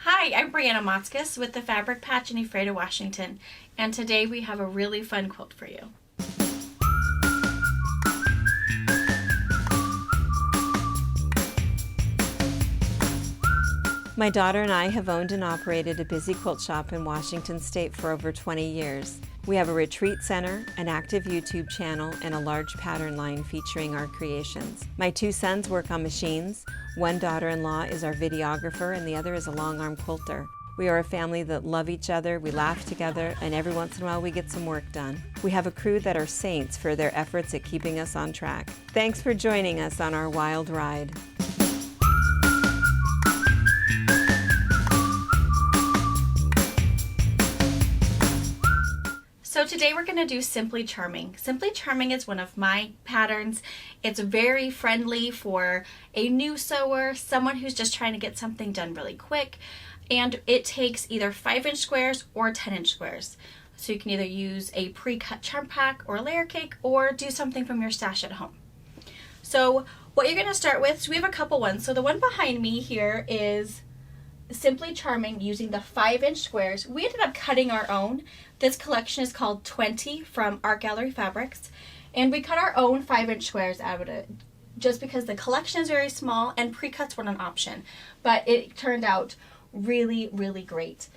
Hi, I'm Brianna Motzkus with the Fabric Patch in Ephrata, Washington, and today we have a really fun quilt for you. My daughter and I have owned and operated a busy quilt shop in Washington State for over 20 years. We have a retreat center, an active YouTube channel, and a large pattern line featuring our creations. My two sons work on machines. One daughter-in-law is our videographer and the other is a long-arm quilter. We are a family that love each other, we laugh together, and every once in a while we get some work done. We have a crew that are saints for their efforts at keeping us on track. Thanks for joining us on our wild ride. So today we're going to do Simply Charming. Simply Charming is one of my patterns. It's very friendly for a new sewer, someone who's just trying to get something done really quick. And it takes either 5-inch squares or 10-inch squares. So you can either use a pre-cut charm pack or a layer cake or do something from your stash at home. So what you're going to start with, so we have a couple ones. So the one behind me here is Simply Charming using the 5-inch squares. We ended up cutting our own. This collection is called 20 from Art Gallery Fabrics, and we cut our own 5-inch squares out of it just because the collection is very small and pre-cuts weren't an option, but it turned out really, really great.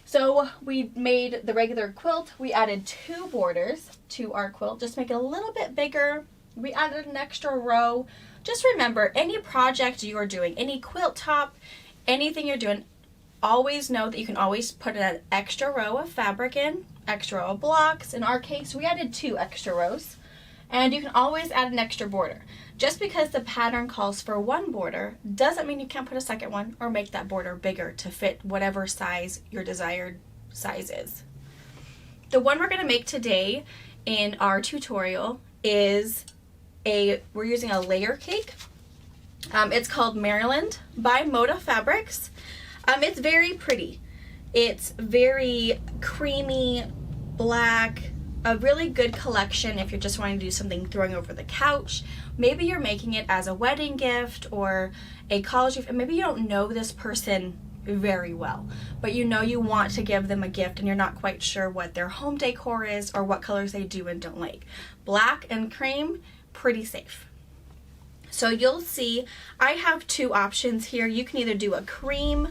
So we made the regular quilt. We added 2 borders to our quilt, just make it a little bit bigger. We added an extra row. Just remember, any project you are doing, any quilt top, anything you're doing, always know that you can always put an extra row of fabric in, extra row of blocks. In our case, we added 2 extra rows, and you can always add an extra border. Just because the pattern calls for 1 border doesn't mean you can't put a second one or make that border bigger to fit whatever size your desired size is. The one we're going to make today in our tutorial is we're using a layer cake. It's called Maryland by Moda Fabrics. It's very pretty. It's very creamy, black, a really good collection if you're just wanting to do something throwing over the couch. Maybe you're making it as a wedding gift or a college gift, and maybe you don't know this person very well, but you know you want to give them a gift and you're not quite sure what their home decor is or what colors they do and don't like. Black and cream, pretty safe. So you'll see I have 2 options here. You can either do a cream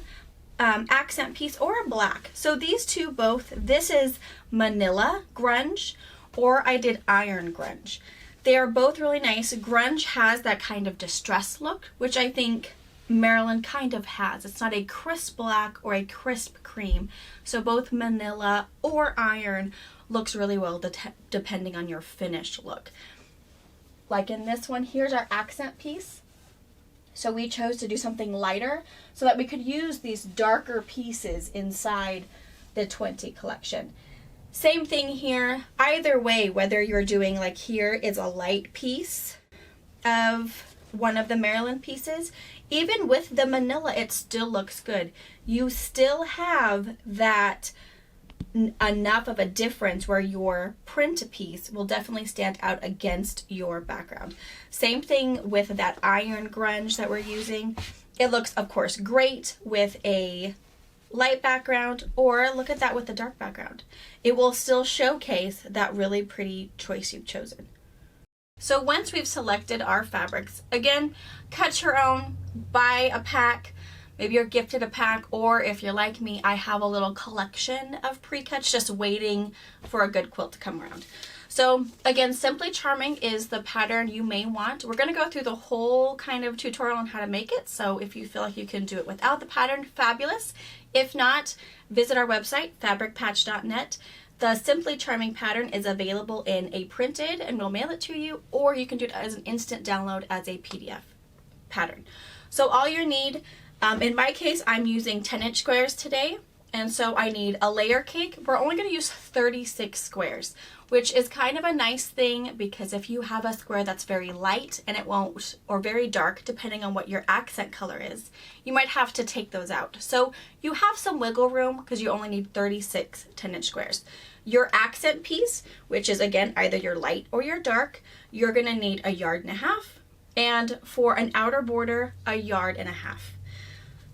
accent piece or a black. So these two both, this is Manila Grunge or I did Iron Grunge. They are both really nice. Grunge has that kind of distressed look, which I think Maryland kind of has. It's not a crisp black or a crisp cream. So both Manila or Iron looks really well depending on your finished look. Like in this one, here's our accent piece. So we chose to do something lighter so that we could use these darker pieces inside the 20 collection. Same thing here. Either way, whether you're doing like here is a light piece of one of the Maryland pieces, even with the Manila, it still looks good. You still have that enough of a difference where your print piece will definitely stand out against your background. Same thing with that Iron Grunge that we're using. It looks, of course, great with a light background, or look at that with a dark background. It will still showcase that really pretty choice you've chosen. So once we've selected our fabrics, again, cut your own, buy a pack. Maybe you're gifted a pack, or if you're like me, I have a little collection of pre-cuts just waiting for a good quilt to come around. So again, Simply Charming is the pattern you may want. We're going to go through the whole kind of tutorial on how to make it. So if you feel like you can do it without the pattern, fabulous. If not, visit our website, fabricpatch.net. The Simply Charming pattern is available in a printed, and we'll mail it to you, or you can do it as an instant download as a PDF pattern. So all you need, in my case, I'm using 10-inch squares today, and so I need a layer cake. We're only going to use 36 squares, which is kind of a nice thing because if you have a square that's very light and it won't, or very dark, depending on what your accent color is, you might have to take those out. So you have some wiggle room because you only need 36 10-inch squares. Your accent piece, which is again either your light or your dark, you're going to need 1.5 yards, and for an outer border, 1.5 yards.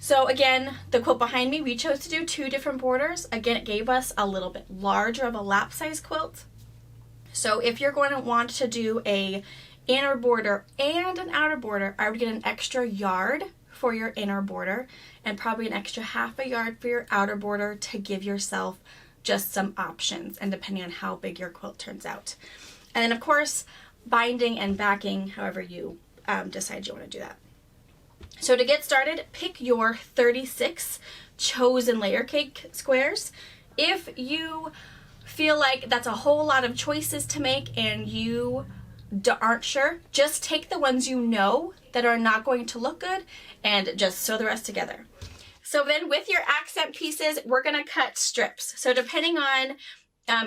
So again, the quilt behind me, we chose to do 2 different borders. Again, it gave us a little bit larger of a lap size quilt. So if you're going to want to do a inner border and an outer border, I would get an extra yard for your inner border and probably an extra half a yard for your outer border to give yourself just some options, and depending on how big your quilt turns out. And then of course, binding and backing, however you decide you want to do that. So to get started, pick your 36 chosen layer cake squares. If you feel like that's a whole lot of choices to make and you aren't sure, just take the ones you know that are not going to look good and just sew the rest together. So then with your accent pieces, we're going to cut strips. So depending on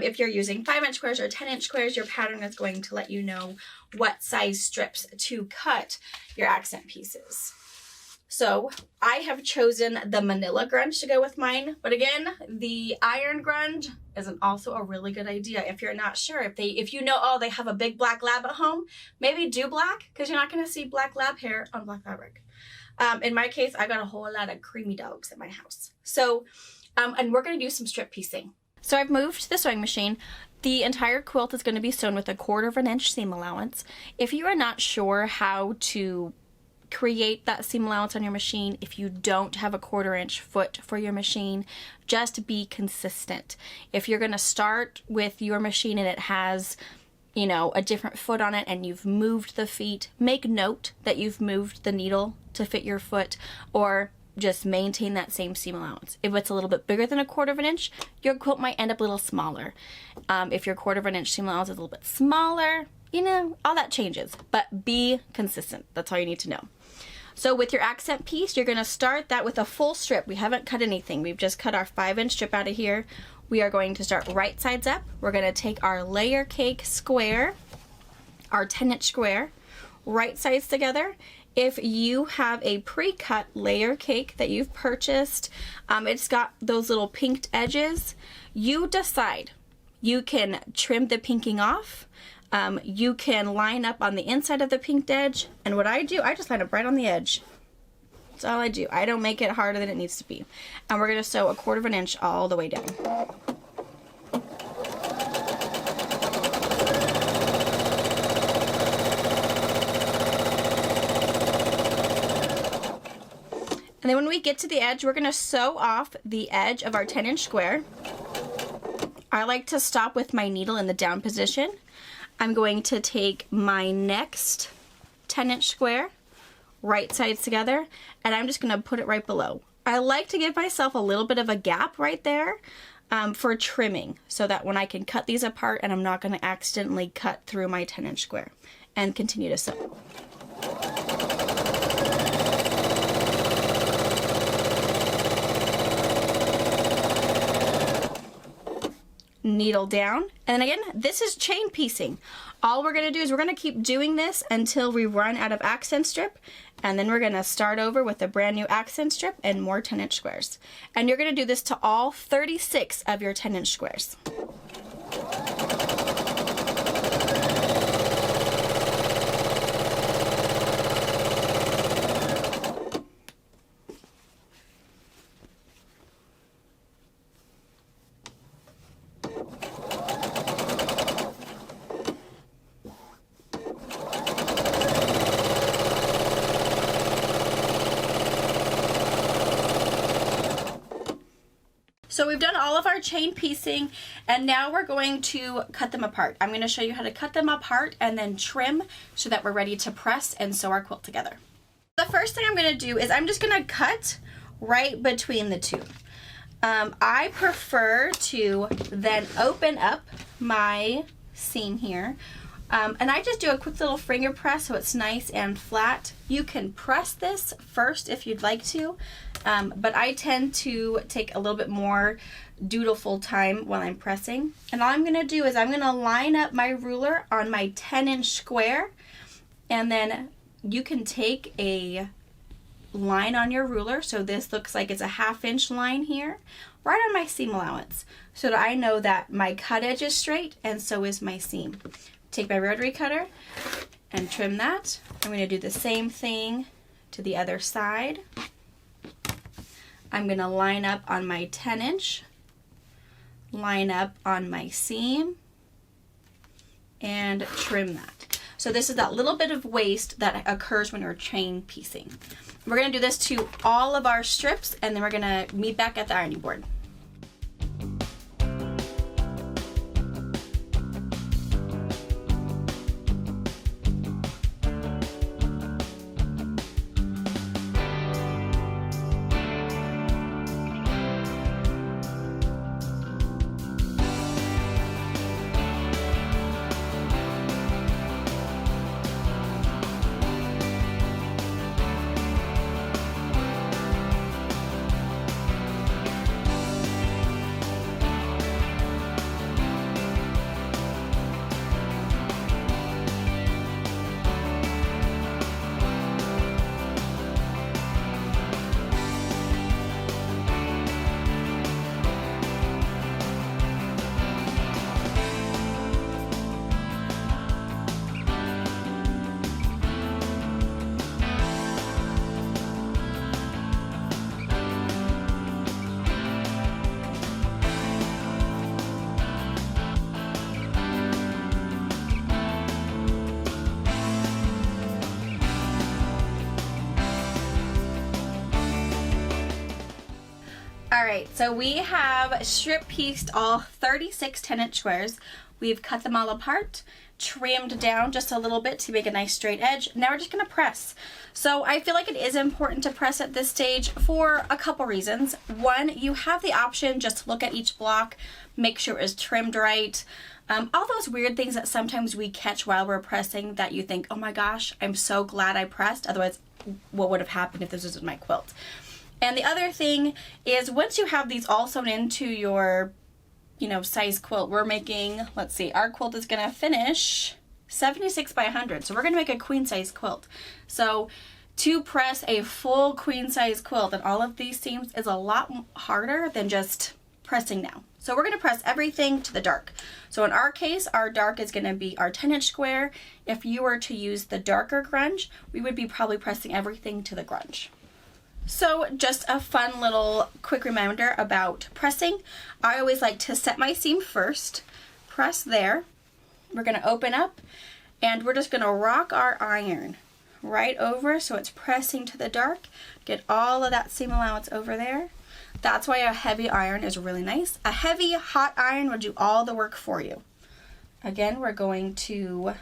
if you're using 5-inch squares or 10-inch squares, your pattern is going to let you know what size strips to cut your accent pieces. So I have chosen the manila grunge to go with mine, but again, the iron grunge is also a really good idea if you're not sure. If you know, oh, they have a big black lab at home, maybe do black, because you're not going to see black lab hair on black fabric. In my case, I got a whole lot of creamy dogs at my house. So, and we're going to do some strip piecing. So I've moved the sewing machine. The entire quilt is going to be sewn with a 1/4 inch seam allowance. If you are not sure how to create that seam allowance on your machine, if you don't have a 1/4 inch foot for your machine, just be consistent. If you're going to start with your machine and it has, you know, a different foot on it and you've moved the feet, make note that you've moved the needle to fit your foot, or just maintain that same seam allowance. If it's a little bit bigger than a 1/4 inch, your quilt might end up a little smaller. If your 1/4 inch seam allowance is a little bit smaller, you know, all that changes, but be consistent. That's all you need to know. So with your accent piece, you're going to start that with a full strip. We haven't cut anything. We've just cut our 5-inch strip out of here. We are going to start right sides up. We're going to take our layer cake square, our 10-inch square, right sides together. If you have a pre-cut layer cake that you've purchased, it's got those little pinked edges, you decide. You can trim the pinking off. You can line up on the inside of the pinked edge, and what I do, I just line up right on the edge. That's all I do. I don't make it harder than it needs to be. And we're going to sew a 1/4 inch all the way down. And then when we get to the edge, we're going to sew off the edge of our 10-inch square. I like to stop with my needle in the down position. I'm going to take my next 10-inch square, right sides together, and I'm just going to put it right below. I like to give myself a little bit of a gap right there for trimming, so that when I can cut these apart and I'm not going to accidentally cut through my 10-inch square, and continue to sew. Needle down, and again, this is chain piecing. All we're going to do is we're going to keep doing this until we run out of accent strip, and then we're going to start over with a brand new accent strip and more 10-inch squares. And you're going to do this to all 36 of your 10-inch squares. So we've done all of our chain piecing, and now we're going to cut them apart. I'm going to show you how to cut them apart and then trim so that we're ready to press and sew our quilt together. The first thing I'm going to do is I'm just going to cut right between the two. I prefer to then open up my seam here, and I just do a quick little finger press so it's nice and flat. You can press this first if you'd like to, but I tend to take a little bit more dutiful time while I'm pressing. And all I'm going to do is I'm going to line up my ruler on my 10-inch square, and then you can take a line on your ruler, so this looks like it's a 1/2-inch line here, right on my seam allowance, so that I know that my cut edge is straight and so is my seam. Take my rotary cutter and trim that. I'm going to do the same thing to the other side. I'm going to line up on my 10-inch, line up on my seam, and trim that. So this is that little bit of waste that occurs when you're chain piecing. We're going to do this to all of our strips, and then we're going to meet back at the ironing board. Alright, so we have strip pieced all 36 10-inch squares. We've cut them all apart, trimmed down just a little bit to make a nice straight edge. Now we're just going to press. So I feel like it is important to press at this stage for a couple reasons. One, you have the option just to look at each block, make sure it's trimmed right. All those weird things that sometimes we catch while we're pressing that you think, oh my gosh, I'm so glad I pressed. Otherwise, what would have happened if this was my quilt? And the other thing is once you have these all sewn into your, size quilt, we're making, let's see, our quilt is going to finish 76 by 100. So we're going to make a queen size quilt. So to press a full queen size quilt and all of these seams is a lot harder than just pressing now. So we're going to press everything to the dark. So in our case, our dark is going to be our 10-inch square. If you were to use the darker grunge, we would be probably pressing everything to the grunge. So just a fun little quick reminder about pressing. I always like to set my seam first, press there. We're going to open up and we're just going to rock our iron right over so it's pressing to the dark. Get all of that seam allowance over there. That's why a heavy iron is really nice. A heavy hot iron will do all the work for you. Again, we're going to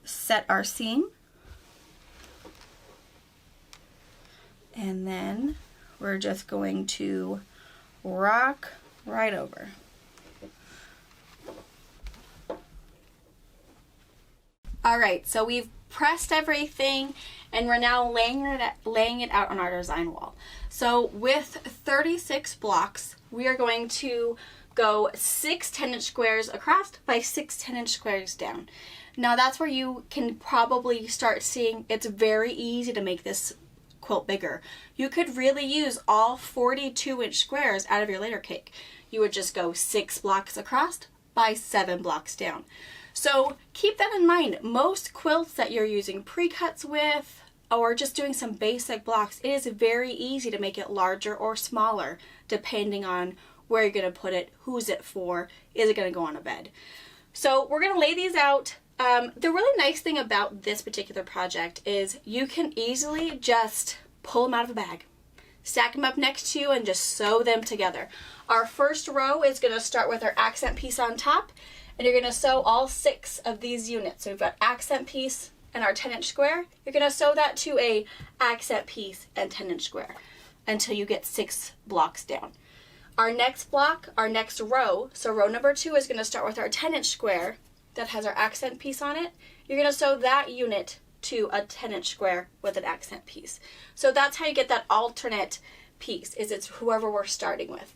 set our seam. And then we're just going to rock right over. All right, so we've pressed everything and we're now laying it out on our design wall. So with 36 blocks, we are going to go 6 10-inch squares across by 6 10-inch squares down. Now that's where you can probably start seeing it's very easy to make this quilt bigger. You could really use all 42-inch squares out of your layer cake. You would just go 6 blocks across by 7 blocks down. So keep that in mind. Most quilts that you're using pre-cuts with or just doing some basic blocks, it is very easy to make it larger or smaller depending on where you're going to put it, who's it for, is it going to go on a bed. So we're going to lay these out. The really nice thing about this particular project is you can easily just pull them out of a bag, stack them up next to you, and just sew them together. Our first row is going to start with our accent piece on top, and you're going to sew all 6 of these units. So we've got accent piece and our 10-inch square. You're going to sew that to a accent piece and 10-inch square until you get 6 blocks down. Our next block, our next row, so row number 2 is going to start with our 10-inch square that has our accent piece on it. You're going to sew that unit to a 10-inch square with an accent piece. So that's how you get that alternate piece, is it's whoever we're starting with.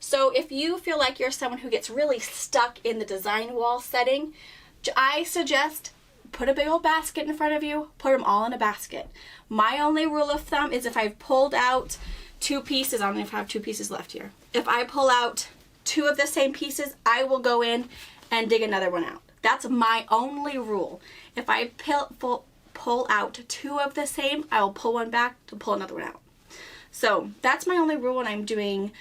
So if you feel like you're someone who gets really stuck in the design wall setting, I suggest put a big old basket in front of you, put them all in a basket. My only rule of thumb is if I've pulled out 2 pieces, I don't know if I have 2 pieces left here. If I pull out 2 of the same pieces, I will go in and dig another one out. That's my only rule. If I pull out 2 of the same, I will pull one back to pull another one out. So that's my only rule when I'm doing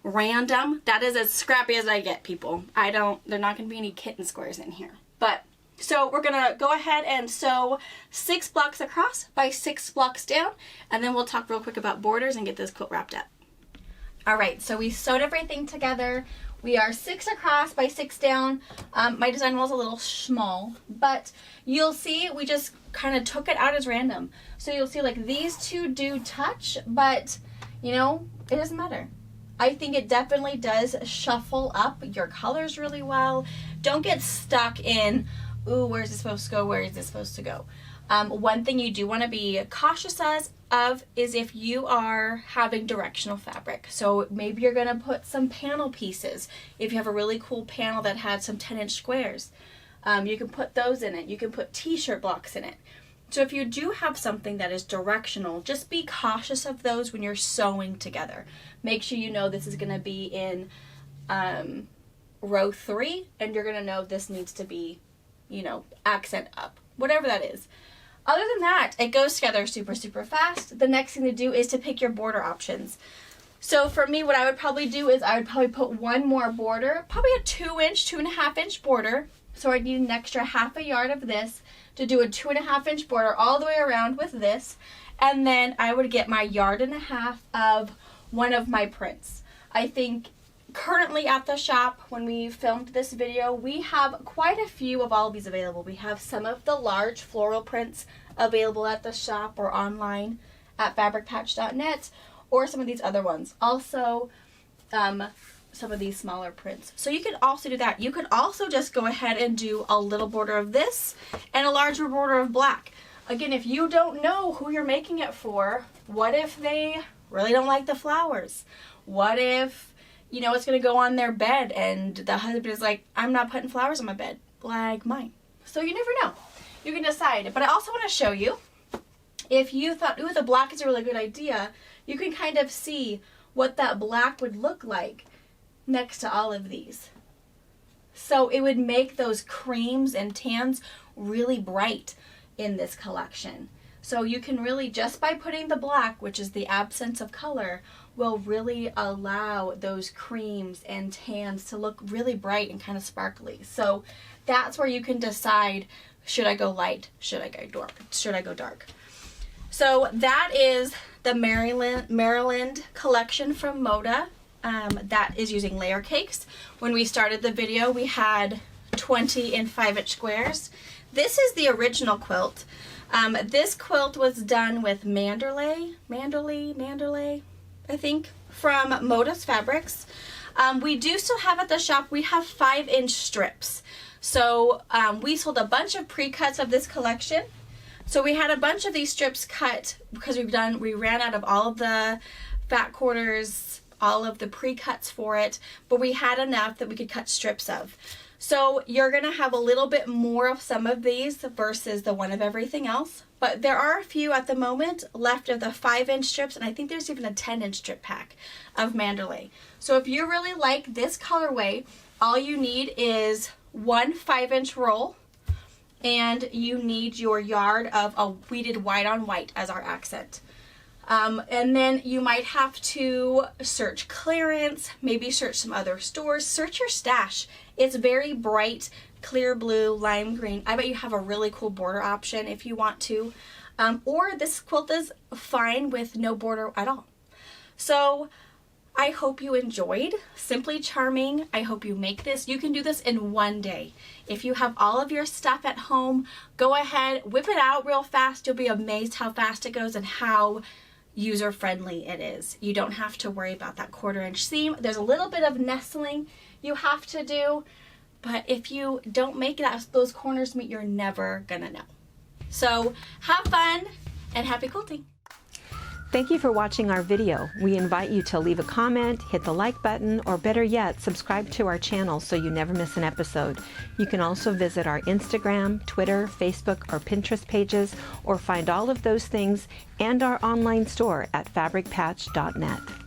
random. That is as scrappy as I get, people. There are not going to be any kitten squares in here. But, so we're going to go ahead and sew 6 blocks across by 6 blocks down, and then we'll talk real quick about borders and get this quilt wrapped up. All right, so we sewed everything together. We are 6 across by 6 down. My design was a little small, but you'll see we just kind of took it out as random. So you'll see like these two do touch, but you know, it doesn't matter. I think it definitely does shuffle up your colors really well. Don't get stuck in, ooh, where's this supposed to go? Where is this supposed to go? One thing you do want to be cautious of is if you are having directional fabric. So maybe you're going to put some panel pieces. If you have a really cool panel that had some 10-inch squares, you can put those in it. You can put t-shirt blocks in it. So if you do have something that is directional, just be cautious of those when you're sewing together. Make sure you know this is going to be in row 3, and you're going to know this needs to be, you know, accent up, whatever that is. Other than that, it goes together super, super fast. The next thing to do is to pick your border options. So for me, what I would probably do is I would probably put one more border, probably a 2-inch, 2.5-inch border. So I'd need an extra ½ yard of this to do a 2.5-inch border all the way around with this. And then I would get my 1.5 yards of one of my prints. I think currently at the shop, when we filmed this video, we have quite a few of all of these available. We have some of the large floral prints available at the shop or online at fabricpatch.net, or some of these other ones. Also, some of these smaller prints. So you can also do that. You could also just go ahead and do a little border of this and a larger border of black. Again, if you don't know who you're making it for, what if they really don't like the flowers? What if, you know, it's going to go on their bed and the husband is like, I'm not putting flowers on my bed, like mine. So you never know. You can decide. But I also want to show you, if you thought, ooh, the black is a really good idea, you can kind of see what that black would look like next to all of these. So it would make those creams and tans really bright in this collection. So you can really, just by putting the black, which is the absence of color, will really allow those creams and tans to look really bright and kind of sparkly. So that's where you can decide, should I go light? Should I go dark? Should I go dark? So that is the Maryland collection from Moda. That is using layer cakes. When we started the video, we had 20 in 5-inch squares. This is the original quilt. This quilt was done with Manderley, I think, from Moda's Fabrics. We do still have at the shop, we have 5-inch strips. So we sold a bunch of pre-cuts of this collection. So we had a bunch of these strips cut because we ran out of all of the fat quarters, all of the pre-cuts for it, but we had enough that we could cut strips of. So you're going to have a little bit more of some of these versus the one of everything else, but there are a few at the moment left of the 5-inch strips, and I think there's even a 10-inch strip pack of Manderley. So if you really like this colorway, all you need is one 5-inch roll, and you need your yard of we did white on white as our accent. And then you might have to search clearance, maybe search some other stores, search your stash. It's very bright, clear blue, lime green. I bet you have a really cool border option if you want to. Or this quilt is fine with no border at all. So I hope you enjoyed Simply Charming. I hope you make this. You can do this in one day. If you have all of your stuff at home, go ahead, whip it out real fast. You'll be amazed how fast it goes and how user-friendly it is. You don't have to worry about that 1/4-inch seam. There's a little bit of nestling you have to do, but if you don't make those corners meet, you're never gonna know. So have fun and happy quilting. Thank you for watching our video. We invite you to leave a comment, hit the like button, or better yet, subscribe to our channel so you never miss an episode. You can also visit our Instagram, Twitter, Facebook, or Pinterest pages, or find all of those things and our online store at fabricpatch.net.